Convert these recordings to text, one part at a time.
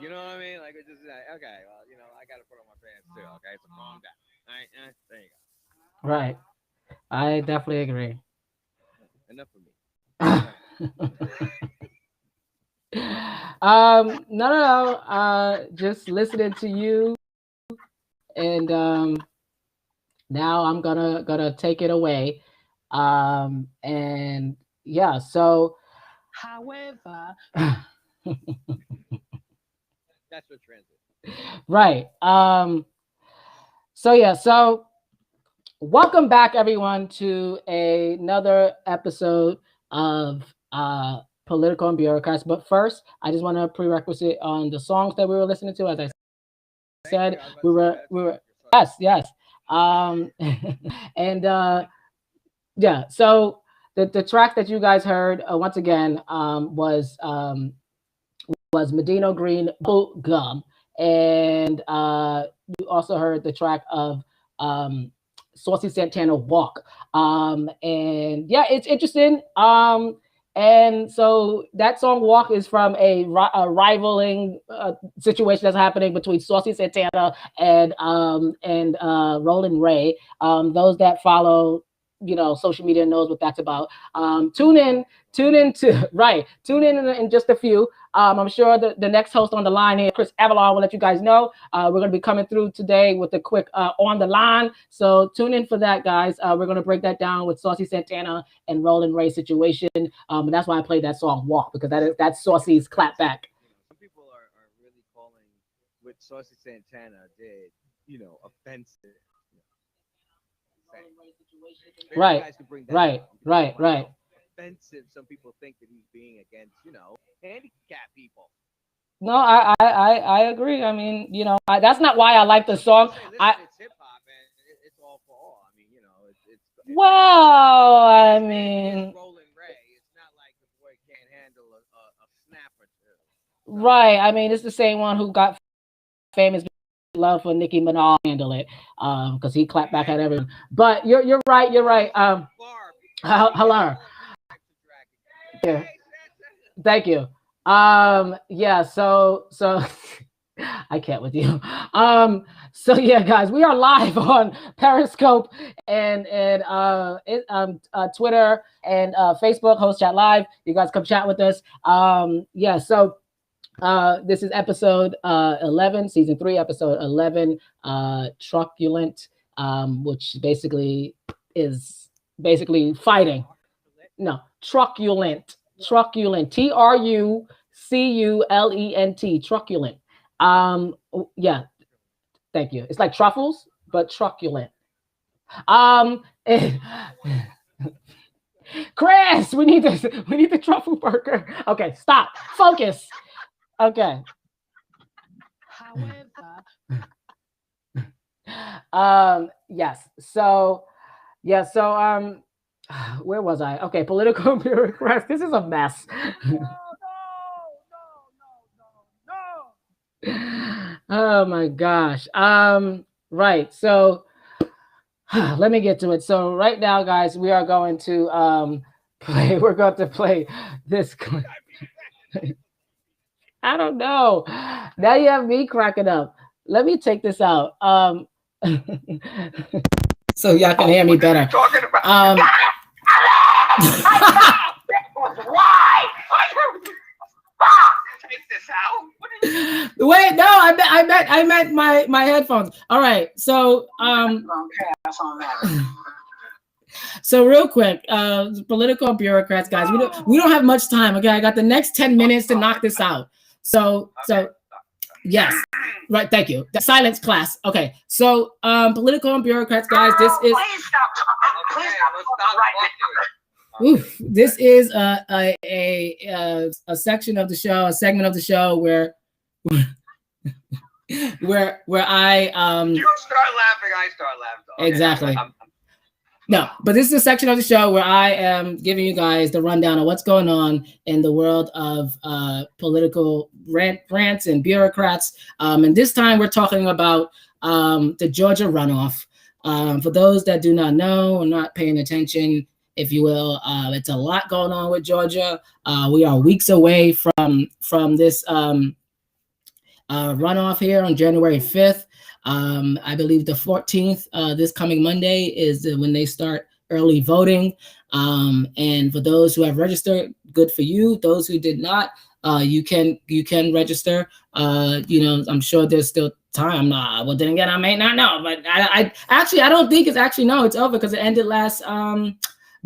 You know what I mean? Like it's just like, okay, well, I got to put on my pants too. Okay, so calm down. All right, there you go. Right. I definitely agree. Enough of me. No. Just listening to you, and now I'm gonna take it away. And yeah. So, however, That's what transit. right. So yeah. So welcome back, everyone, to another episode of Political and Bureaucrats. But first, I just want to prerequisite on the songs that we were listening to. As I said, we were yes. Um, and yeah, so the track that you guys heard once again was Medino Green Bubble Gum, and you also heard the track of Saucy Santana Walk. And yeah, it's interesting. And so that song Walk is from a rivaling situation that's happening between Saucy Santana and Roland Ray. Those that follow social media knows what that's about. Tune in just a few. I'm sure the next host on the line here, Chris Avalon, will let you guys know. We're going to be coming through today with a quick on the line. So tune in for that, guys. We're going to break that down with Saucy Santana and Roland Ray situation. And that's why I played that song Walk, because that's Saucy's clap back. Some people are really calling what Saucy Santana did, offensive. Right. Offensive. Some people think that he's being against, handicapped people. No, I agree. I mean, that's not why I like the song. Listen, it's hip hop and it's all for all. I mean, it's well, I mean, Roland Ray. It's not like the boy can't handle a snap or two. Right. I mean, it's the same one who got famous love for Nicki Minaj handle it, because he clapped back at everyone. But you're right. Hello. Yeah. Thank you. Yeah. So I can't with you. So yeah, guys, we are live on Periscope and Twitter and Facebook. HostChatLive. You guys come chat with us. Yeah. So. This is episode 11, season 3, episode 11, Truculent, which basically is fighting. No, Truculent, Truculent, Truculent. Yeah, thank you. It's like truffles, but truculent. Chris, we need the truffle burger. Okay, stop. Focus. Okay. However, yes. So, yeah. So, where was I? Okay, political bureaucrats. This is a mess. No. Oh my gosh. Right. So, let me get to it. So, right now, guys, we are going to play. We're going to play this clip. I don't know. Now you have me cracking up. Let me take this out. So y'all can hear me better. Talking about. Why? Take this out. Wait, no, I meant my headphones. All right, so So real quick, political bureaucrats, guys, we don't have much time. Okay, I got the next 10 minutes to knock this out. So yes, right. Thank you. The silence class. Okay, so political and bureaucrats, guys. This is. Please stop talking. Please stop right now. Oof, this is a section of the show, a segment of the show where I You start laughing, I start laughing. Okay, exactly. No, but this is a section of the show where I am giving you guys the rundown of what's going on in the world of political rants and bureaucrats. And this time we're talking about the Georgia runoff. For those that do not know or not paying attention, if you will, it's a lot going on with Georgia. We are weeks away from this runoff here on January 5th. I believe the 14th, this coming Monday, is when they start early voting. And for those who have registered, good for you. Those who did not, you can register. I'm sure there's still time. Well, then again, I may not know, but I don't think it's over because it ended last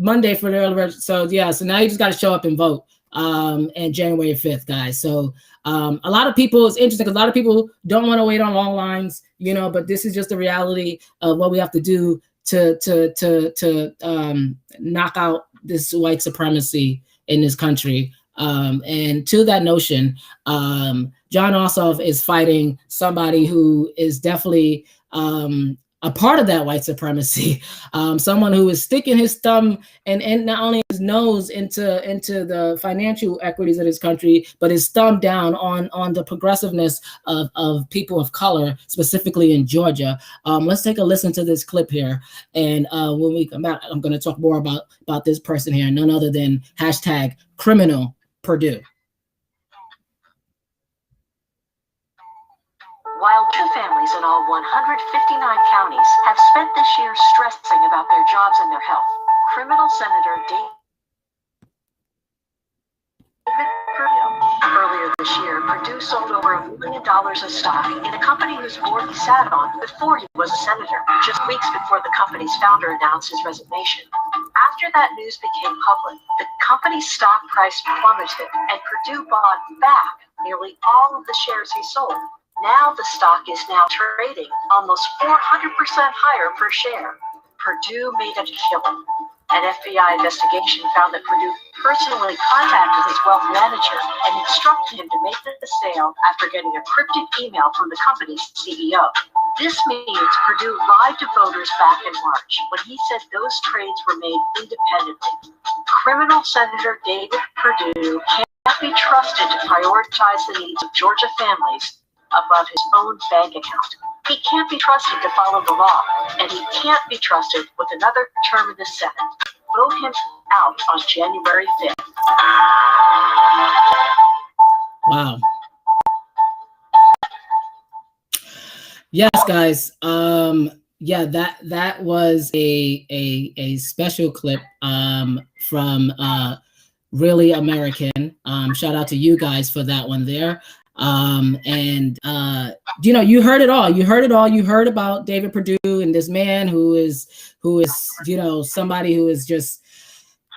Monday for the early register. So yeah, so now you just got to show up and vote and January 5th, guys. So a lot of people, it's interesting because a lot of people don't want to wait on long lines, but this is just the reality of what we have to do to knock out this white supremacy in this country. And to that notion, John Ossoff is fighting somebody who is definitely a part of that white supremacy, someone who is sticking his thumb and not only his nose into the financial equities of this country, but his thumb down on the progressiveness of people of color, specifically in Georgia. Let's take a listen to this clip here, and when we come back, I'm going to talk more about this person here, none other than #criminal Perdue. While 2 families in all 159 counties have spent this year stressing about their jobs and their health, criminal Senator David Perdue. Earlier this year, Perdue sold over $1 million of stock in a company whose board he sat on before he was a senator, just weeks before the company's founder announced his resignation. After that news became public, the company's stock price plummeted, and Perdue bought back nearly all of the shares he sold. Now the stock is now trading almost 400% higher per share. Perdue made a killing. An FBI investigation found that Perdue personally contacted his wealth manager and instructed him to make the sale after getting a cryptic email from the company's CEO. This means Perdue lied to voters back in March when he said those trades were made independently. Criminal Senator David Perdue can't be trusted to prioritize the needs of Georgia families above his own bank account. He can't be trusted to follow the law, and he can't be trusted with another term in the Senate. Vote him out on January 5th. Wow. Yes, guys. Yeah, that was a special clip from Really American. Shout out to you guys for that one there. You heard it all. You heard about David Perdue and this man who is somebody who is just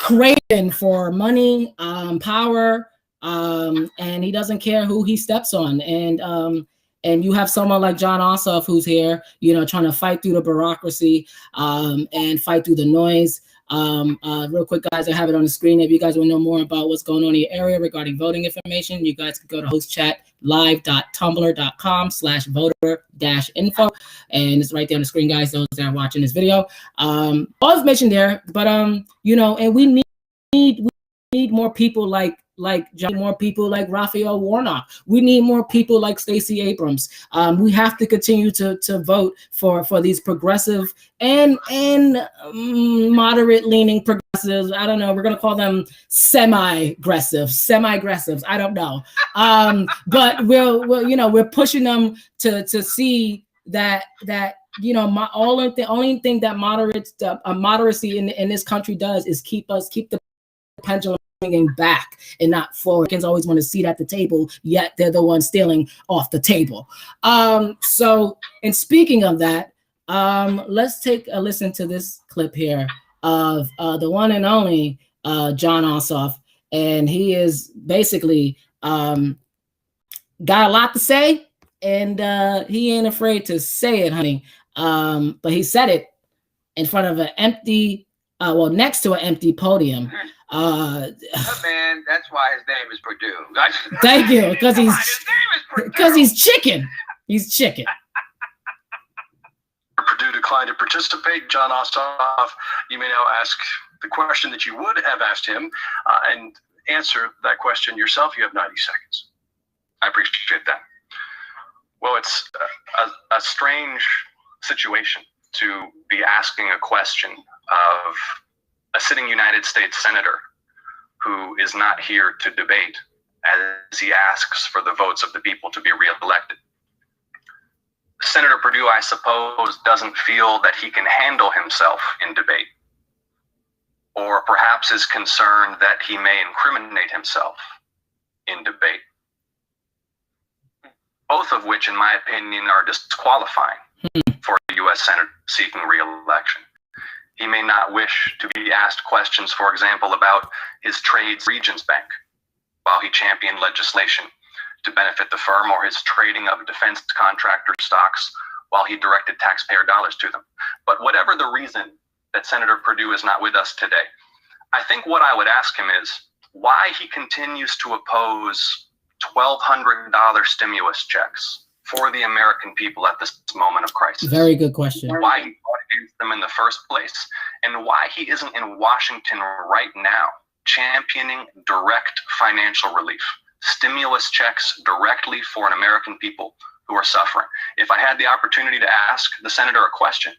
craving for money, power, and he doesn't care who he steps on. And you have someone like John Ossoff who's here, trying to fight through the bureaucracy and fight through the noise. Real quick, guys, I have it on the screen. If you guys want to know more about what's going on in your area regarding voting information, you guys can go to hostchatlive.tumblr.com/voter-info, and it's right there on the screen, guys. Those that are watching this video, all is mentioned there. But and we need more people like John, more people like Raphael Warnock. We need more people like Stacey Abrams. We have to continue to vote for these progressive and moderate leaning progressives. I don't know. We're gonna call them semi-aggressives. I don't know. But we're pushing them to see that only thing that moderacy in this country does is keep the pendulum back and not forward. Americans always want a seat at the table, yet they're the ones stealing off the table. So, and speaking of that, let's take a listen to this clip here of the one and only John Ossoff, and he is basically got a lot to say, and he ain't afraid to say it, honey. But he said it in front of an empty, next to an empty podium. Man, that's why his name is Perdue. Thank you, because he's chicken. He's chicken. Perdue declined to participate. John Ossoff, you may now ask the question that you would have asked him and answer that question yourself. You have 90 seconds. I appreciate that. Well, it's a strange situation to be asking a question of a sitting United States senator who is not here to debate as he asks for the votes of the people to be reelected. Senator Perdue, I suppose, doesn't feel that he can handle himself in debate, or perhaps is concerned that he may incriminate himself in debate. Both of which, in my opinion, are disqualifying for a U.S. Senator seeking re-election. He may not wish to be asked questions, for example, about his trades regions bank while he championed legislation to benefit the firm, or his trading of defense contractor stocks while he directed taxpayer dollars to them. But whatever the reason that Senator Perdue is not with us today, I think what I would ask him is why he continues to oppose $1,200 stimulus checks for the American people at this moment of crisis. Very good question. Why he fought against them in the first place, and why he isn't in Washington right now championing direct financial relief, stimulus checks directly for an American people who are suffering. If I had the opportunity to ask the senator a question,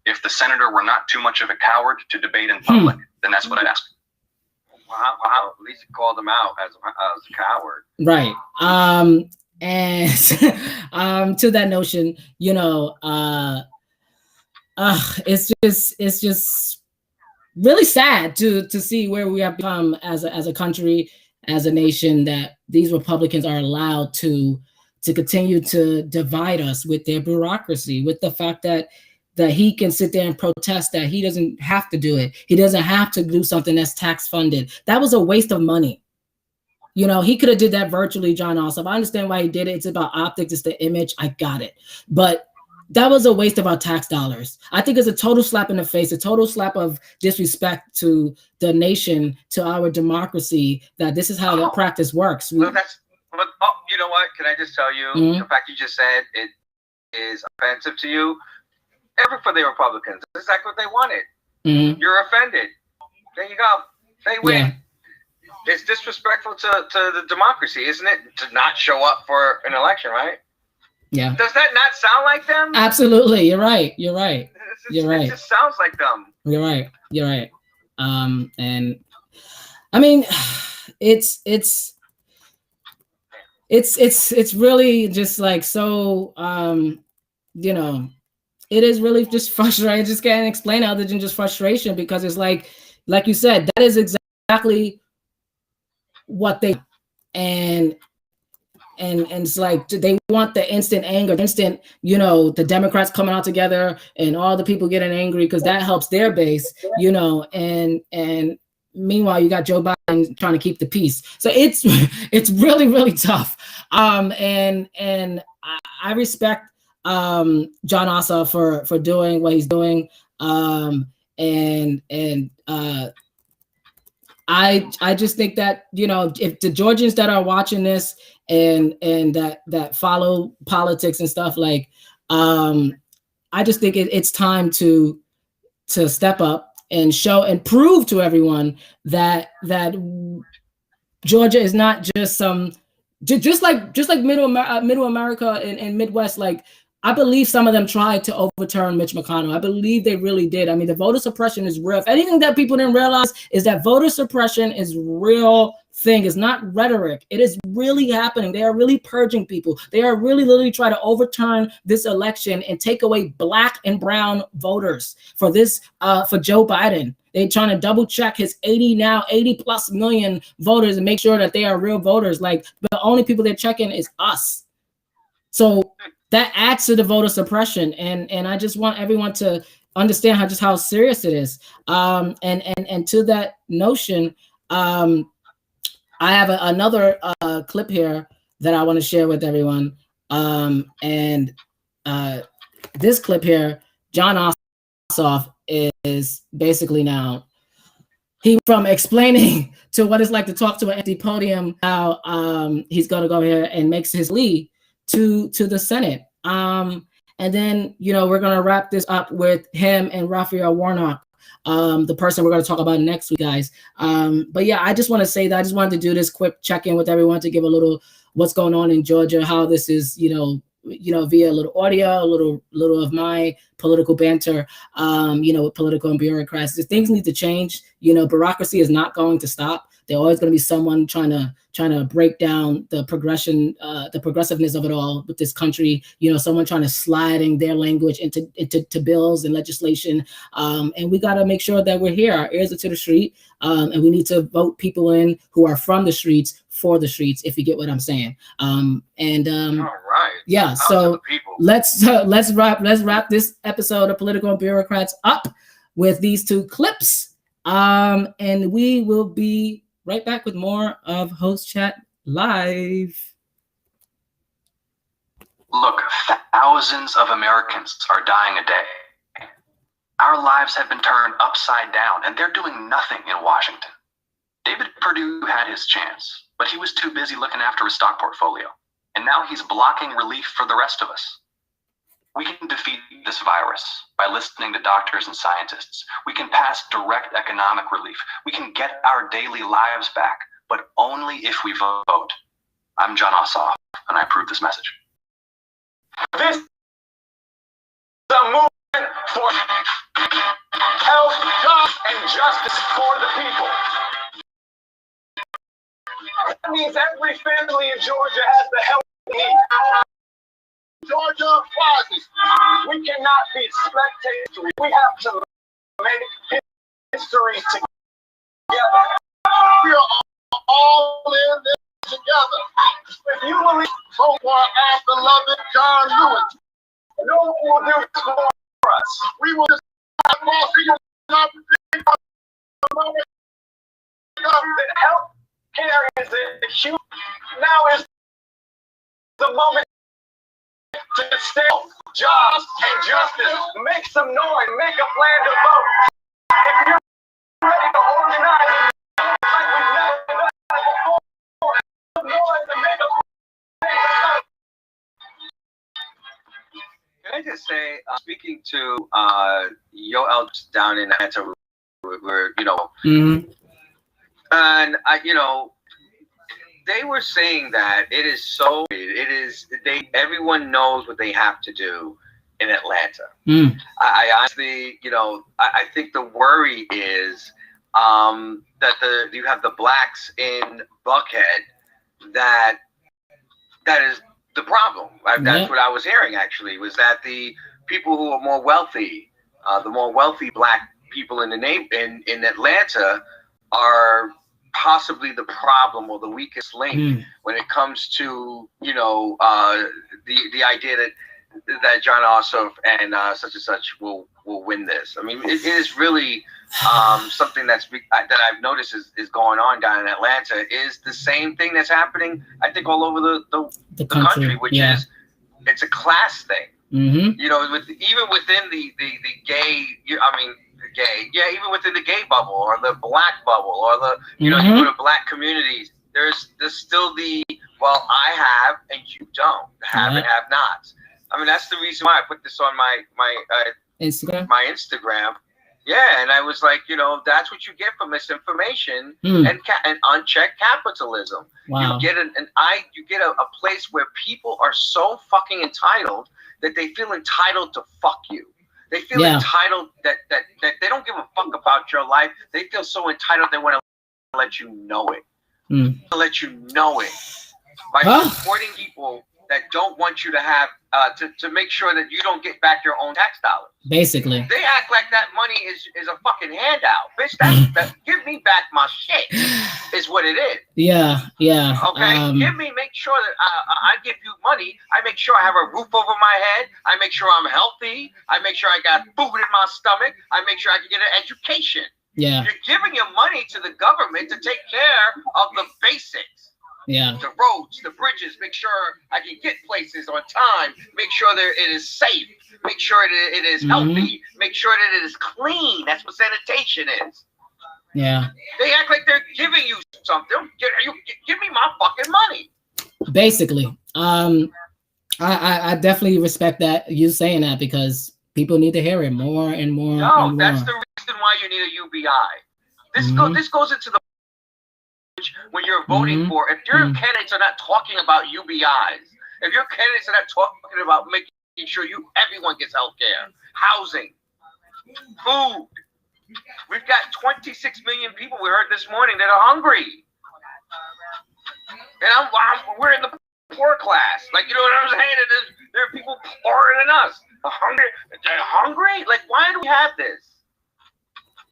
if the senator were not too much of a coward to debate in public, then that's what I'd ask. Wow, at least he called him out as a coward. Right. And to that notion, you know, it's just really sad to see where we have become as a country, as a nation, that these Republicans are allowed to continue to divide us with their bureaucracy, with the fact that he can sit there and protest that he doesn't have to do it. He doesn't have to do something that's tax funded. That was a waste of money. You know, he could have did that virtually, John Ossoff. I understand why he did it. It's about optics, it's the image. I got it. But that was a waste of our tax dollars. I think it's a total slap in the face, a total slap of disrespect to the nation, to our democracy, that this is how the practice works. You know what? Can I just tell you, the fact you just said it is offensive to you? Ever for the Republicans, it's exactly what they wanted. You're offended. There you go. They win. Yeah. It's disrespectful to the democracy, isn't it, to not show up for an election, right? Yeah. Does that not sound like them? Absolutely. You're right. You're right. It just sounds like them. You're right. You're right. And I mean, it's really just like so. You know, it is really just frustrating. I just can't explain other than just frustration, because it's like you said, that is exactly what they, and it's like they want the instant anger, instant, you know, the Democrats coming out together and all the people getting angry because that helps their base, you know, and meanwhile you got Joe Biden trying to keep the peace. So it's really, really tough. And I respect John Ossoff for doing what he's doing. I just think that, you know, if the Georgians that are watching this and that follow politics and stuff, like, I just think it's time to step up and show and prove to everyone that Georgia is not just some, just like middle America and Midwest. Like, I believe some of them tried to overturn Mitch McConnell. I believe they really did. I mean, the voter suppression is real. If anything that people didn't realize is that voter suppression is real thing. It's not rhetoric. It is really happening. They are really purging people. They are really literally trying to overturn this election and take away black and brown voters for this, for Joe Biden. They're trying to double check his 80 plus million voters and make sure that they are real voters. Like, the only people they're checking is us. So that adds to the voter suppression, and I just want everyone to understand how serious it is. And to that notion, I have another clip here that I want to share with everyone. And this clip here, John Ossoff is basically now from explaining to what it's like to talk to an empty podium. How he's going to go here and makes his plea to the Senate. And then, you know, we're going to wrap this up with him and Raphael Warnock, the person we're going to talk about next week, guys. But yeah, I just want to say that I just wanted to do this quick check-in with everyone to give a little what's going on in Georgia, how this is, you know, via a little audio, a little of my political banter, you know, with political and bureaucrats. Things need to change. You know, bureaucracy is not going to stop. There's always going to be someone trying to break down the progressiveness of it all with this country. Someone trying to sliding their language into bills and legislation. And we got to make sure that we're here. Our ears are to the street, and we need to vote people in who are from the streets for the streets. If you get what I'm saying. All right. Yeah. So let's wrap this episode of Political Bureaucrats up with these two clips. And we will be right back with more of Host Chat Live. Look, thousands of Americans are dying a day. Our lives have been turned upside down, and they're doing nothing in Washington. David Perdue had his chance, but he was too busy looking after his stock portfolio. And now he's blocking relief for the rest of us. We can defeat this virus by listening to doctors and scientists. We can pass direct economic relief. We can get our daily lives back, but only if we vote. I'm John Ossoff, and I approve this message. This is a movement for health, jobs, and justice for the people. That means every family in Georgia has the help they need. Georgia rises. We cannot be spectators. We have to make history together. We are all in this together. If you believe so far our beloved John Lewis, no one will do this for us. We will just that health care is a huge. Now is the moment to stay jobs and justice. Make some noise. Make a plan to vote. If you're ready to organize, like we've never done before, make some noise and make a plan to vote. Can I just say, speaking to Yo Elps down in Atlanta, where and they were saying that everyone knows what they have to do in Atlanta. I honestly, I think the worry is that you have the blacks in Buckhead that is the problem. That's what I was hearing actually, was that the people who are more wealthy, the more wealthy black people in Atlanta are possibly the problem or the weakest link when it comes to the idea that John Ossoff and such and such will win this. I mean, it is really something that I've noticed is going on down in Atlanta is the same thing that's happening, I think, all over the country, which is it's a class thing. Even within the gay, even within the gay bubble or the black bubble or the you go to black communities, there's still the I have and you don't have and have nots. I mean, that's the reason why I put this on my Instagram. Yeah, and I was like, that's what you get from misinformation and unchecked capitalism. Wow. You get a place where people are so fucking entitled that they feel entitled to fuck you. They feel entitled that they don't give a fuck about your life. They feel so entitled they want to let you know it. Let you know it by supporting people that don't want you to have to make sure that you don't get back your own tax dollars. Basically, they act like that money is a fucking handout, bitch. That give me back my shit is what it is. Yeah. Okay, make sure that I give you money. I make sure I have a roof over my head. I make sure I'm healthy. I make sure I got food in my stomach. I make sure I can get an education. Yeah, you're giving your money to the government to take care of the basics. Yeah. The roads, the bridges, make sure I can get places on time, make sure that it is safe, make sure that it is healthy, make sure that it is clean. That's what sanitation is. Yeah. They act like they're giving you something. Give me my fucking money. Basically. I definitely respect that you saying that because people need to hear it more and more. No, that's the reason why you need a UBI. This goes into the when you're voting for, if your candidates are not talking about UBIs, if your candidates are not talking about making sure everyone gets health care, housing, food, We've got 26 million people, we heard this morning, that are hungry. And we're in the poor class. Like, you know what I'm saying? There are people poorer than us. They're hungry. Like, why do we have this?